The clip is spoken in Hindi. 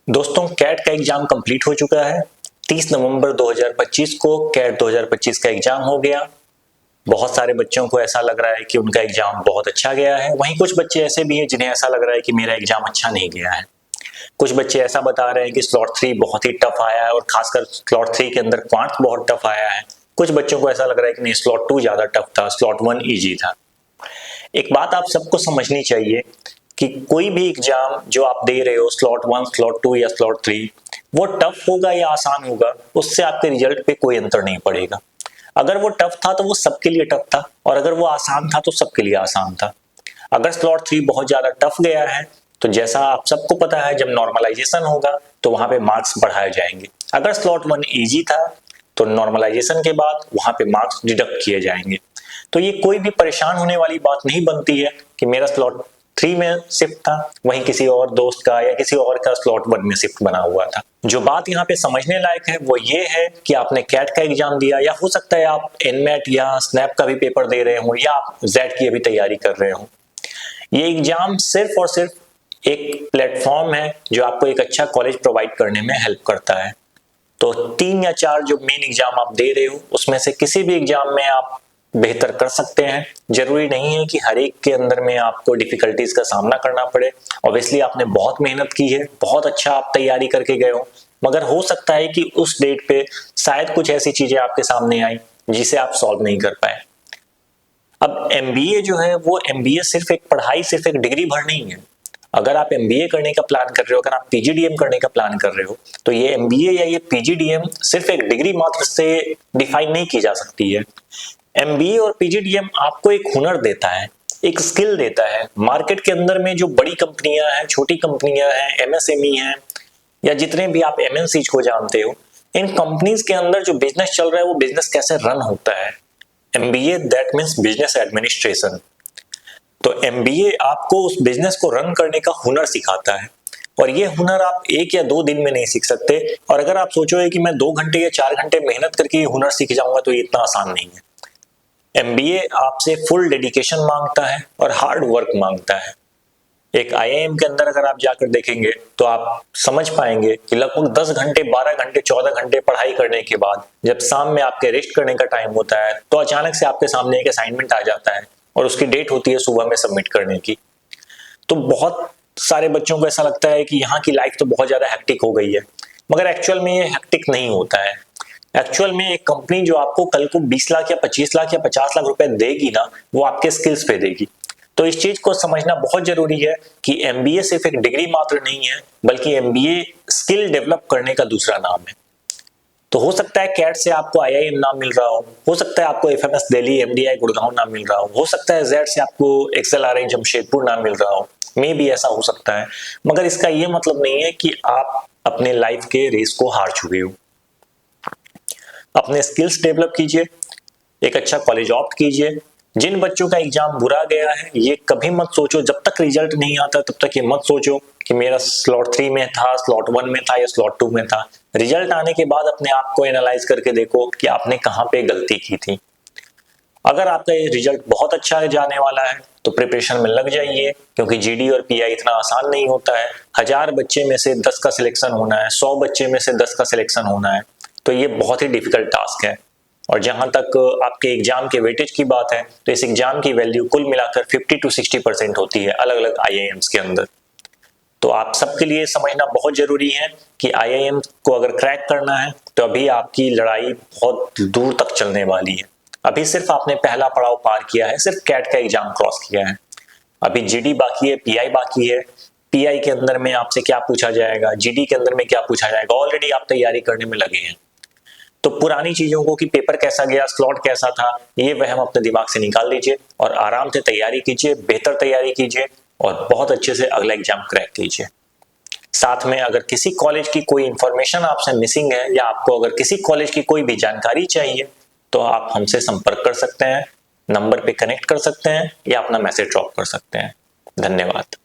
दोस्तों, कैट का एग्जाम कंप्लीट हो चुका है। 30 नवंबर 2025 को कैट 2025 का एग्जाम हो गया। बहुत सारे बच्चों को ऐसा लग रहा है कि उनका एग्जाम बहुत अच्छा गया है। वहीं कुछ बच्चे ऐसे भी हैं जिन्हें ऐसा लग रहा है कि मेरा एग्जाम अच्छा नहीं गया है। कुछ बच्चे ऐसा बता रहे हैं कि स्लॉट 3 बहुत ही टफ आया है और खासकर स्लॉट 3 के अंदर क्वांट बहुत टफ आया है। कुछ बच्चों को ऐसा लग रहा है कि नहीं, स्लॉट 2 ज्यादा टफ था, स्लॉट 1 इजी था। एक बात आप सबको समझनी चाहिए कि कोई भी एग्जाम जो आप दे रहे हो, स्लॉट 1, स्लॉट 2 या स्लॉट 3, वो टफ होगा या आसान होगा, उससे आपके रिजल्ट पे कोई अंतर नहीं पड़ेगा। अगर वो टफ था तो वो सबके लिए टफ था, और अगर वो आसान था तो सबके लिए आसान था। अगर स्लॉट 3 बहुत ज्यादा टफ गया है तो जैसा आप सबको पता है, जब नॉर्मलाइजेशन होगा तो वहां पे मार्क्स बढ़ाए जाएंगे। अगर स्लॉट 1 इजी था तो नॉर्मलाइजेशन के बाद वहां पे मार्क्स डिडक्ट किए जाएंगे। तो ये कोई भी परेशान होने वाली बात नहीं बनती है कि मेरा स्लॉट 3 में शिफ्ट था, वहीं किसी और दोस्त का या किसी और का स्लॉट 1 में शिफ्ट बना हुआ था। जो बात यहाँ पे समझने लायक है वो ये है कि आपने कैट का एग्जाम दिया, या हो सकता है आप एनमेट या स्नैप का भी पेपर दे रहे हो, या आप जेड की अभी तैयारी कर रहे हो। ये एग्जाम सिर्फ और सिर्फ एक प्लेटफॉर्म है जो आपको एक अच्छा कॉलेज प्रोवाइड करने में हेल्प करता है। तो 3 या 4 जो मेन एग्जाम आप दे रहे हो, उसमें से किसी भी एग्जाम में आप बेहतर कर सकते हैं। जरूरी नहीं है कि हर एक के अंदर में आपको डिफिकल्टीज का सामना करना पड़े। ऑब्वियसली आपने बहुत मेहनत की है, बहुत अच्छा आप तैयारी करके गए हो, मगर हो सकता है कि उस डेट पे शायद कुछ ऐसी चीजें आपके सामने आई जिसे आप सॉल्व नहीं कर पाए। अब एमबीए जो है वो एमबीए सिर्फ एक पढ़ाई, सिर्फ एक डिग्री भर नहीं है। अगर आप एमबीए करने का प्लान कर रहे हो, अगर आप पीजीडीएम करने का प्लान कर रहे हो, तो ये एमबीए या ये पीजीडीएम सिर्फ एक डिग्री मात्र से डिफाइन नहीं की जा सकती है। एमबीए और पीजीडीएम आपको एक हुनर देता है, एक स्किल देता है। मार्केट के अंदर में जो बड़ी कंपनियां हैं, छोटी कंपनियां हैं, एमएसएमई हैं, या जितने भी आप एमएनसीज को जानते हो, इन कंपनीज के अंदर जो बिजनेस चल रहा है वो बिजनेस कैसे रन होता है। MBA that means business administration. तो एमबीए आपको उस बिजनेस को रन करने का हुनर सिखाता है, और ये हुनर आप 1 या 2 दिन में नहीं सीख सकते। और अगर आप सोचोगे कि मैं 2 घंटे या 4 घंटे मेहनत करके ये हुनर सीख जाऊंगा, तो ये इतना आसान नहीं है। एमबीए आपसे फुल डेडिकेशन मांगता है और हार्ड वर्क मांगता है। एक आईआईएम के अंदर अगर आप जाकर देखेंगे तो आप समझ पाएंगे कि लगभग 10 घंटे, 12 घंटे, 14 घंटे पढ़ाई करने के बाद जब शाम में आपके रेस्ट करने का टाइम होता है, तो अचानक से आपके सामने एक असाइनमेंट आ जाता है और उसकी डेट होती है सुबह में सबमिट करने की। तो बहुत सारे बच्चों को ऐसा लगता है कि यहाँ की लाइफ तो बहुत ज्यादा हेक्टिक हो गई है, मगर एक्चुअल में ये हेक्टिक नहीं होता है। एक्चुअल में एक कंपनी जो आपको कल को 20 लाख या 25 लाख या 50 लाख रुपए देगी ना, वो आपके स्किल्स पे देगी। तो इस चीज को समझना बहुत जरूरी है कि एमबीए सिर्फ एक डिग्री मात्र नहीं है, बल्कि एमबीए स्किल डेवलप करने का दूसरा नाम है। तो हो सकता है कैट से आपको आईआईएम नाम मिल रहा हो सकता है आपको एफएमएस दिल्ली, एमडीआई गुड़गांव नाम मिल रहा हो सकता है जेड से आपको एक्सएलआरआई जमशेदपुर नाम मिल रहा हो, मे भी ऐसा हो सकता है। मगर इसका ये मतलब नहीं है कि आप अपने लाइफ के रेस को हार चुके हो। अपने स्किल्स डेवलप कीजिए, एक अच्छा कॉलेज ऑप्ट कीजिए। जिन बच्चों का एग्जाम बुरा गया है, ये कभी मत सोचो, जब तक रिजल्ट नहीं आता तब तक ये मत सोचो कि मेरा स्लॉट 3 में था, स्लॉट 1 में था या स्लॉट 2 में था। रिजल्ट आने के बाद अपने आप को एनालाइज करके देखो कि आपने कहां पे गलती की थी। अगर आपका ये रिजल्ट बहुत अच्छा जाने वाला है तो प्रिपरेशन में लग जाइए, क्योंकि जीडी और पीआई इतना आसान नहीं होता है। 1000 बच्चे में से 10 का सिलेक्शन होना है, 100 बच्चे में से 10 का सिलेक्शन होना है, तो ये बहुत ही डिफिकल्ट टास्क है। और जहां तक आपके एग्जाम के वेटेज की बात है, तो इस एग्जाम की वैल्यू कुल मिलाकर 50 to 60% होती है अलग अलग आईआईएम्स के अंदर। तो आप सबके लिए समझना बहुत जरूरी है कि आईआईएम को अगर क्रैक करना है तो अभी आपकी लड़ाई बहुत दूर तक चलने वाली है। अभी सिर्फ आपने पहला पड़ाव पार किया है, सिर्फ कैट का एग्जाम क्रॉस किया है। अभी जीडी बाकी है, पीआई बाकी है। पीआई के अंदर में आपसे क्या पूछा जाएगा, जीडी के अंदर में क्या पूछा जाएगा, ऑलरेडी आप तैयारी करने में लगे हैं। तो पुरानी चीजों को कि पेपर कैसा गया, स्लॉट कैसा था, ये वहम अपने दिमाग से निकाल लीजिए और आराम से तैयारी कीजिए, बेहतर तैयारी कीजिए और बहुत अच्छे से अगला एग्जाम क्रैक कीजिए। साथ में अगर किसी कॉलेज की कोई इंफॉर्मेशन आपसे मिसिंग है, या आपको अगर किसी कॉलेज की कोई भी जानकारी चाहिए, तो आप हमसे संपर्क कर सकते हैं, नंबर पे कनेक्ट कर सकते हैं या अपना मैसेज ड्रॉप कर सकते हैं। धन्यवाद।